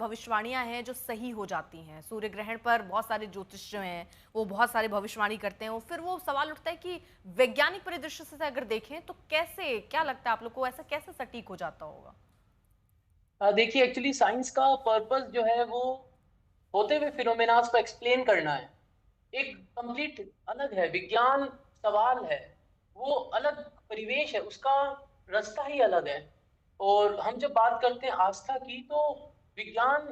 भविष्यवाणियां हैं जो सही हो जाती हैं। सूर्य ग्रहण पर बहुत सारे ज्योतिष जो हैं वो बहुत सारे भविष्यवाणी करते हैं, और फिर वो सवाल उठता है कि वैज्ञानिक परिदृश्य से अगर देखें तो कैसे, क्या लगता है आप लोग को, ऐसा कैसे सटीक हो जाता होगा? देखिए, एक्चुअली साइंस का पर्पस जो है वो होते हुए फिनोमेनास को एक्सप्लेन करना है। एक कंप्लीट अलग है, विज्ञान सवाल है, वो अलग परिवेश है, उसका रास्ता ही अलग है। और हम जब बात करते हैं आस्था की, तो विज्ञान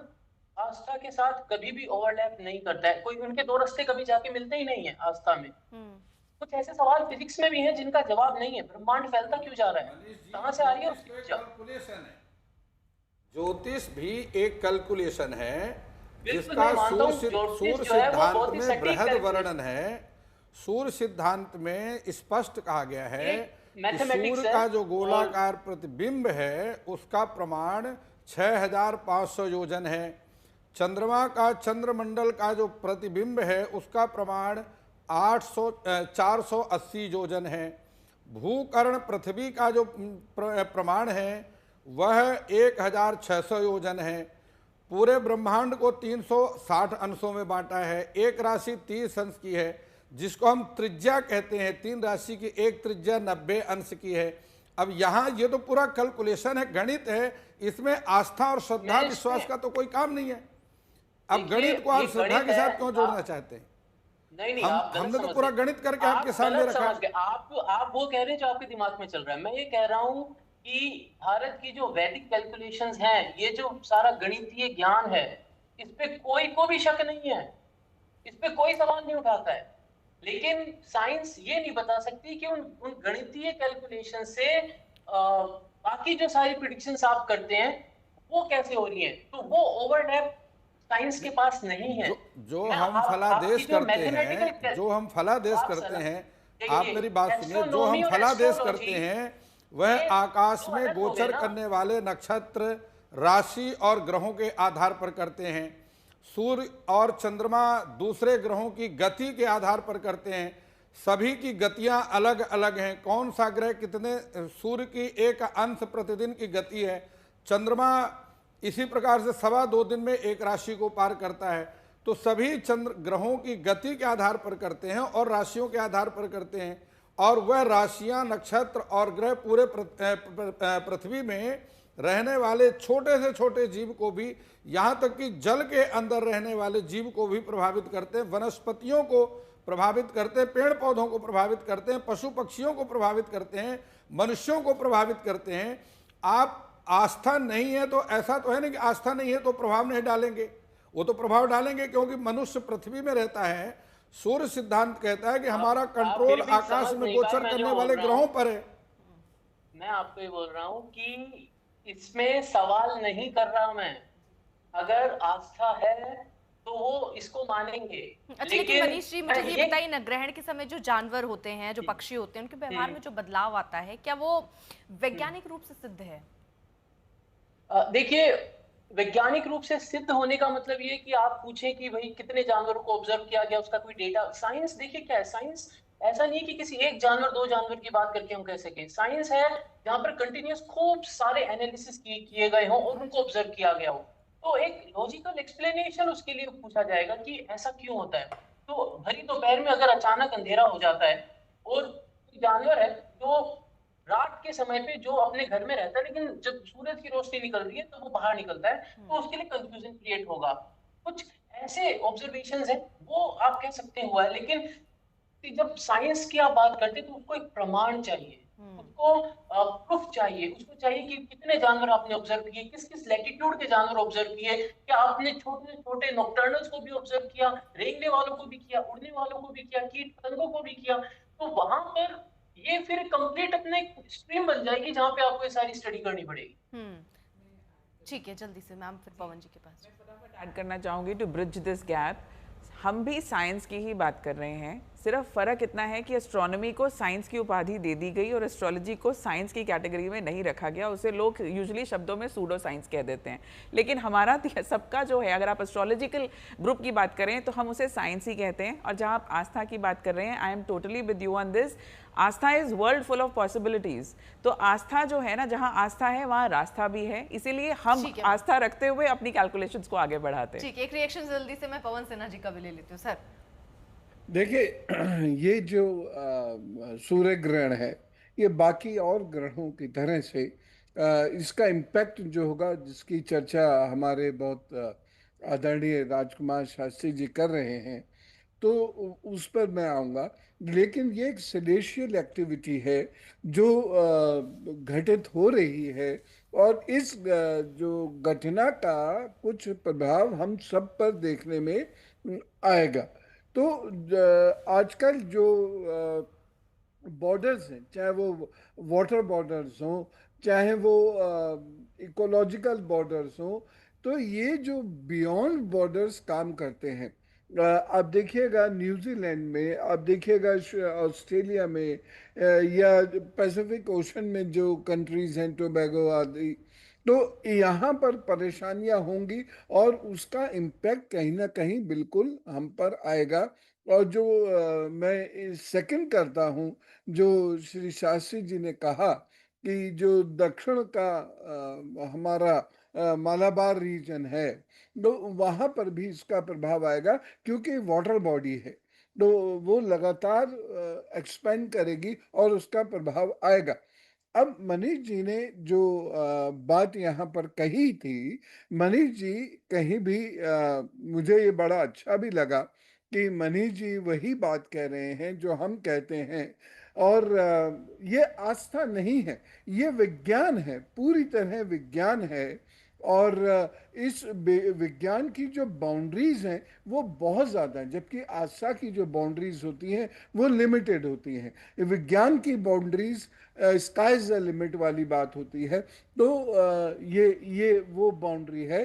आस्था के साथ कभी भी ओवरलैप नहीं करता है। कोई उनके दो रास्ते कभी जाके मिलते ही नहीं है आस्था में। हम्म। कुछ ऐसे सवाल फिजिक्स में भी हैं जिनका जवाब नहीं है। ब्रह्मांड फैलता क्यों जा रहा है, मनीष जी, कहाँ से आ रही है ज्योतिष उसकी तो एक ऊर्जा? कैलकुलेशन है। ज्योतिष भी एक कैलकुलेशन है, बिल्कुल, जिसका मैं मानता हूँ ज्योतिष सूर्य जो है वो सिद्धांत बहुत ही में सटीक बृहद वर्णन कैलकुलेशन है। सूर्य सिद्धांत में स्पष्ट कहा गया है। है एक कि मैथमेटिक्स सूर्य है। का जो और गोलाकार प्रतिबिंब है उसका प्रमाण 6500 योजन है। चंद्रमा का, चंद्रमंडल का जो प्रतिबिंब है उसका प्रमाण 480 योजन है। भूकर्ण पृथ्वी का जो प्रमाण है वह 1600 योजन है। पूरे ब्रह्मांड को 360 अंशों में बांटा है। एक राशि 30 अंश की है, जिसको हम त्रिज्या कहते हैं। 3 राशि की एक त्रिज्या 90 अंश की है। अब यहाँ ये तो पूरा कैलकुलेशन है, गणित है, इसमें आस्था और श्रद्धा मैं विश्वास इसमें का तो कोई काम नहीं है। अब देखिए, गणित को ये आप श्रद्धा गणित के है। साथ क्यों जोड़ना आप चाहते हैं? नहीं नहीं, हम आप गलत हमने तो समझ पूरा गए। गणित करके आपके आप सामने गलत रखा समझ है। गए। आप वो कह रहे हैं जो आपके दिमाग में चल रहा है। मैं ये कह रहा हूँ कि भारत की जो वैदिक कैलकुलेशंस हैं, ये जो सारा गणितीय ज्ञान है, इस पे कोई को भी शक नहीं है, इस पे कोई सवाल नहीं उठाता है। लेकिन साइंस ये नहीं बता सकती कि उन उन गणितीय कैलकुलेशन से बाकी जो सारी प्रिडिक्शंस आप करते हैं वो कैसे हो रही हैं। तो वो ओवरलैप साइंस के पास नहीं है। जो जो मैं हम आप फलादेश आपकी जो करते मैथमेटिकल हैं, जो हम फलादेश आप करते सलाह हैं, आप देखिए, मेरी बात सुनिए, जो एस्ट्रोनॉमी हम और फलादेश करते एस्ट्रोलॉजी हैं वह ये आकाश दो में अलग हो गए गोचर ना। करने वाले नक्षत्र, राशि और ग्रहों के आधार पर करते हैं। सूर्य और चंद्रमा दूसरे ग्रहों की गति के आधार पर करते हैं। सभी की गतियां अलग अलग हैं। कौन सा ग्रह कितने, सूर्य की एक अंश प्रतिदिन की गति है, चंद्रमा इसी प्रकार से 2.25 दिन में एक राशि को पार करता है। तो सभी चंद्र ग्रहों की गति के आधार पर करते हैं और राशियों के आधार पर करते हैं। और वह राशियां, नक्षत्र और ग्रह पूरे पृथ्वी में रहने वाले छोटे से छोटे जीव को भी, यहाँ तक कि जल के अंदर रहने वाले जीव को भी प्रभावित करते हैं, वनस्पतियों को प्रभावित करते हैं, पेड़ पौधों को प्रभावित करते हैं, पशु पक्षियों को प्रभावित करते हैं, मनुष्यों को प्रभावित करते हैं। आप आस्था नहीं है तो ऐसा तो है नहीं कि आस्था नहीं है तो प्रभाव नहीं डालेंगे, वो तो प्रभाव डालेंगे, क्योंकि मनुष्य पृथ्वी में रहता है। सूर्य सिद्धांत कहता है कि हमारा आप कंट्रोल फिर भी आकाश समझ में नहीं पाए गोचर मैं करने जो बोल वाले रहा ग्रहों हूँ। पर है। मैं आपको ये बोल रहा हूँ कि इसमें सवाल नहीं कर रहा मैं। अगर आस्था है तो वो इसको मानेंगे। अच्छा, लेकिन लेकिन मनीष जी मैं मुझे ये ये बताइए ना, ग्रहण के समय जो जानवर होते हैं, जो पक्षी होते हैं, उनके व्यवहार में जो बदलाव आता है, क्या वो वैज्ञानिक रूप से सिद्ध है? देखिए, वैज्ञानिक रूप से सिद्ध होने का मतलब ये कि आप पूछें कि भाई कितने जानवरों को ऑब्जर्व किया गया, उसका कोई डेटा। साइंस देखिए क्या है, साइंस ऐसा नहीं कि किसी एक जानवर दो जानवर की बात करके हम कह सकें। साइंस है जहां पर कंटिन्यूस खूब सारे एनालिसिस किए गए हों और उनको ऑब्जर्व किया गया हो। तो एक लॉजिकल एक्सप्लेनेशन उसके लिए पूछा जाएगा कि ऐसा क्यों होता है। तो भरी दोपहर में अगर अचानक अंधेरा हो जाता है और जानवर है जो रात के समय पे जो अपने घर में रहता है, लेकिन जब सूरज की रोशनी निकल रही है तो वो बाहर निकलता है, तो उसके लिए कंफ्यूजन क्रिएट होगा। कुछ ऐसे ऑब्जर्वेशंस हैं, वो आप कह सकते हैं हुआ है। लेकिन कि जब साइंस की आप बात करते हैं तो उसको एक प्रमाण चाहिए, उसको प्रूफ चाहिए। उसको चाहिए कि कितने जानवर आपने ऑब्जर्व किए, किस किस लैटिट्यूड के जानवर ऑब्जर्व किए, क्या आपने छोटे छोटे नॉकटर्नल्स को भी ऑब्जर्व किया, रेंगने वालों को भी किया, उड़ने वालों को भी किया, कीट पतंगों को भी किया। तो वहां पर ये फिर कंप्लीट अपने स्ट्रीम बन जाएगी जहां पे आपको ये सारी स्टडी करनी पड़ेगी। ठीक है, जल्दी से मैम, फिर पवन जी के पास। फटाफट ऐड करना चाहूँगी टू ब्रिज दिस गैप। हम भी साइंस की ही बात कर रहे हैं। सिर्फ फ़र्क इतना है कि एस्ट्रोनॉमी को साइंस की उपाधि दे दी गई और एस्ट्रोलॉजी को साइंस की कैटेगरी में नहीं रखा गया। उसे लोग यूजुअली शब्दों में सूडो साइंस कह देते हैं, लेकिन हमारा सबका जो है, अगर आप एस्ट्रोलॉजिकल ग्रुप की बात करें तो हम उसे साइंस ही कहते हैं। और जहाँ आप आस्था की बात कर रहे हैं, I am totally with you on this. Aastha is world full of possibilities. तो आस्था जो है ना, जहाँ आस्था है वहाँ रास्ता भी है, इसीलिए हम आस्था रखते हुए अपनी कैलकुलेशंस को आगे बढ़ाते हैं। ठीक है, एक रिएक्शन जल्दी से मैं पवन सिन्हा जी का भी ले लेती हूँ। सर देखिए, ये जो सूर्य ग्रहण है, ये बाकी और ग्रहों की तरह से इसका इम्पैक्ट जो होगा, जिसकी चर्चा हमारे बहुत आदरणीय राजकुमार शास्त्री जी कर रहे हैं, तो उस पर मैं आऊँगा। लेकिन ये एक सेलेशियल एक्टिविटी है जो घटित हो रही है, और इस जो घटना का कुछ प्रभाव हम सब पर देखने में आएगा। तो आजकल जो बॉर्डर्स हैं, चाहे वो वाटर बॉर्डर्स हों, चाहे वो इकोलॉजिकल बॉर्डर्स हों, तो ये जो बियॉन्ड बॉर्डर्स काम करते हैं। आप देखिएगा न्यूजीलैंड में, आप देखिएगा ऑस्ट्रेलिया में, या पैसिफिक ओशन में जो कंट्रीज हैं, टोबैगो आदि, तो यहाँ पर परेशानियां होंगी और उसका इम्पैक्ट कहीं ना कहीं बिल्कुल हम पर आएगा। और जो मैं सेकंड करता हूँ जो श्री शास्त्री जी ने कहा कि जो दक्षिण का हमारा मालाबार रीजन है, तो वहाँ पर भी इसका प्रभाव आएगा, क्योंकि वाटर बॉडी है, तो वो लगातार एक्सपेंड करेगी और उसका प्रभाव आएगा। अब मनीष जी ने जो बात यहाँ पर कही थी, मनीष जी कहीं भी मुझे ये बड़ा अच्छा भी लगा कि मनीष जी वही बात कह रहे हैं जो हम कहते हैं। और ये आस्था नहीं है, ये विज्ञान है, पूरी तरह विज्ञान है। और इस विज्ञान की जो बाउंड्रीज हैं वो बहुत ज़्यादा हैं, जबकि आस्था की जो बाउंड्रीज होती हैं वो लिमिटेड होती हैं। विज्ञान की boundaries sky is the limit वाली बात होती है। तो ये वो बाउंड्री है।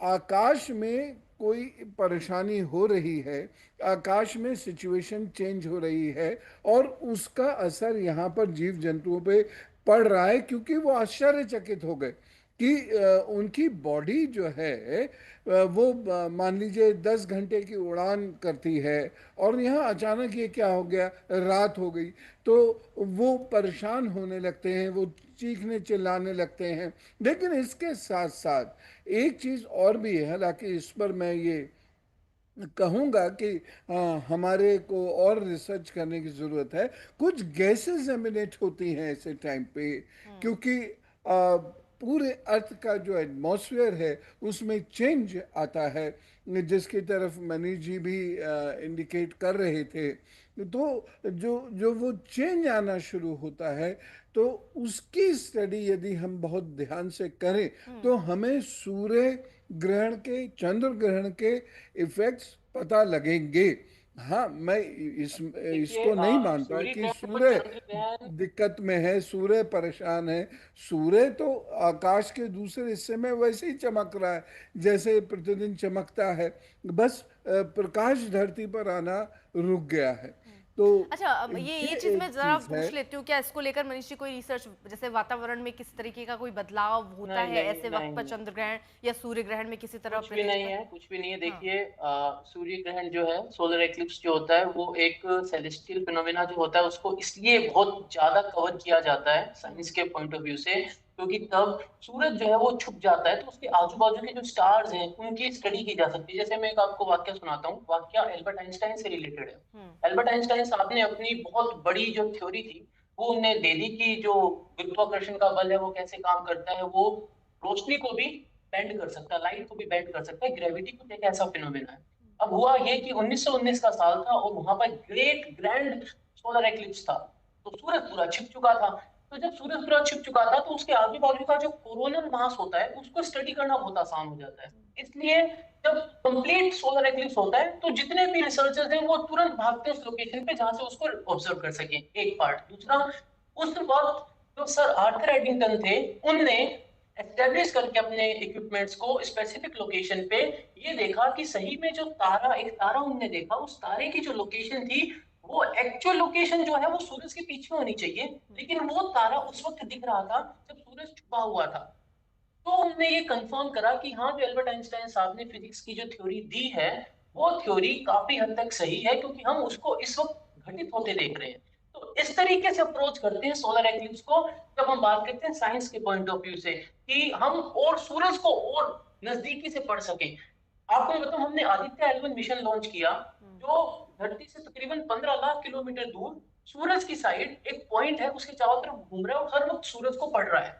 आकाश में कोई परेशानी हो रही है, आकाश में सिचुएशन चेंज हो रही है, और उसका असर यहाँ पर जीव जंतुओं पे पड़ रहा है, क्योंकि वो आश्चर्यचकित हो गए कि उनकी बॉडी जो है वो मान लीजिए 10 घंटे की उड़ान करती है, और यहाँ अचानक ये क्या हो गया, रात हो गई। तो वो परेशान होने लगते हैं, वो चीखने चिल्लाने लगते हैं। लेकिन इसके साथ साथ एक चीज़ और भी है, हालांकि इस पर मैं ये कहूँगा कि हमारे को और रिसर्च करने की ज़रूरत है। कुछ गैसेस एमिनेट होती हैं ऐसे टाइम पे, क्योंकि पूरे अर्थ का जो एटमॉस्फेयर है उसमें चेंज आता है, जिसकी तरफ मनीष जी भी इंडिकेट कर रहे थे। तो जो वो चेंज आना शुरू होता है, तो उसकी स्टडी यदि हम बहुत ध्यान से करें तो हमें सूर्य ग्रहण के, चंद्र ग्रहण के इफेक्ट्स पता लगेंगे। हाँ, मैं इसको नहीं मानता कि सूर्य दिक्कत में है, सूर्य परेशान है। सूर्य तो आकाश के दूसरे हिस्से में वैसे ही चमक रहा है जैसे प्रतिदिन चमकता है, बस प्रकाश धरती पर आना रुक गया है। तो अच्छा, ये चीज मैं जरा पूछ लेती हूँ, क्या इसको लेकर मनीष जी कोई रिसर्च, जैसे वातावरण में किस तरीके का कोई बदलाव होता है ऐसे वक्त पर चंद्र ग्रहण या सूर्य ग्रहण में किसी तरह? कुछ भी नहीं है, कुछ भी नहीं है। देखिए, सूर्य ग्रहण जो है, सोलर एक्लिप्स जो होता है, वो एक सेलेस्टियल फिनोमेना जो होता है, उसको इसलिए बहुत ज्यादा कवर किया जाता है साइंस के पॉइंट ऑफ व्यू से, क्योंकि तब सूरज जो है वो छुप जाता है, तो उसके आजू बाजू के जो स्टार्स हैं उनकी स्टडी की जा सकती है। जैसे मैं एक आपको वाक्य सुनाता हूँ, वाक्य एल्बर्ट आइंस्टाइन से रिलेटेड है। एल्बर्ट आइंस्टाइन साहब ने अपनी बहुत बड़ी जो थ्योरी थी वो उन्हें दे दी कि जो गुरुत्वाकर्षण का बल है वो कैसे काम करता है, वो रोशनी को भी बेंड कर सकता है, लाइट को भी बेंड कर सकता है, ग्रेविटी कुछ एक ऐसा फिनोमेना है। अब हुआ ये कि 1919 का साल था और वहां पर ग्रेट ग्रैंड सोलर एक्लिप्स था, तो सूरज पूरा छिप चुका था। तो जब सूरज पूरा छिप चुका था तो उसके आजू बाजू का जो कोरोनल मास होता है उसको स्टडी करना बहुत आसान हो जाता है। इसलिए जब कंप्लीट सोलर एक्लिप्स होता है तो जितने भी रिसर्चर्स हैं वो तुरंत भागते हैं उस लोकेशन पे जहां से उसको ऑब्जर्व कर सके, एक पार्ट। दूसरा, उस वक्त जो सर आर्थर एडिंगटन थे उनने एस्टेब्लिश करके अपने इक्विपमेंट्स को स्पेसिफिक लोकेशन पे ये देखा कि सही में जो तारा, एक तारा उनने देखा, उस तारे की जो लोकेशन थी वो एक्चुअल लोकेशन जो है वो सूरज के पीछे होनी चाहिए, लेकिन वो तारा उस वक्त दिख रहा था जब सूरज छुपा हुआ था। तो हमने ये कंफर्म करा कि हाँ, जो एल्बर्ट आइंस्टाइन साहब ने फिजिक्स की जो थ्योरी दी है वो थ्योरी काफी हद तक सही है, क्योंकि हम उसको इस वक्त घटित होते देख रहे हैं। तो इस तरीके से अप्रोच करते हैं सोलर एक्लिप्स को जब हम बात करते हैं साइंस के पॉइंट ऑफ व्यू से, कि हम और सूरज को और नजदीकी से पढ़ सकें। आपको ये बताऊं, हमने आदित्य L1 मिशन लॉन्च किया जो धरती से तकरीबन 15 लाख किलोमीटर दूर सूरज की साइड एक पॉइंट है, उसके चारों तरफ घूम रहा है और हर वक्त सूरज को पढ़ रहा है।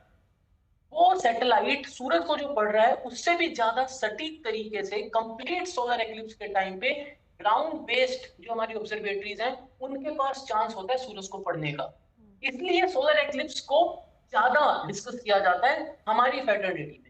वो सैटेलाइट सूरज को जो पढ़ रहा है उससे भी ज्यादा सटीक तरीके से कंप्लीट सोलर एक्लिप्स के टाइम पे ग्राउंड बेस्ड जो हमारी ऑब्जर्वेटरीज हैं उनके पास चांस होता है सूरज को पढ़ने का। इसलिए सोलर एक्लिप्स को ज्यादा डिस्कस किया जाता है हमारी फैटर्निटी में।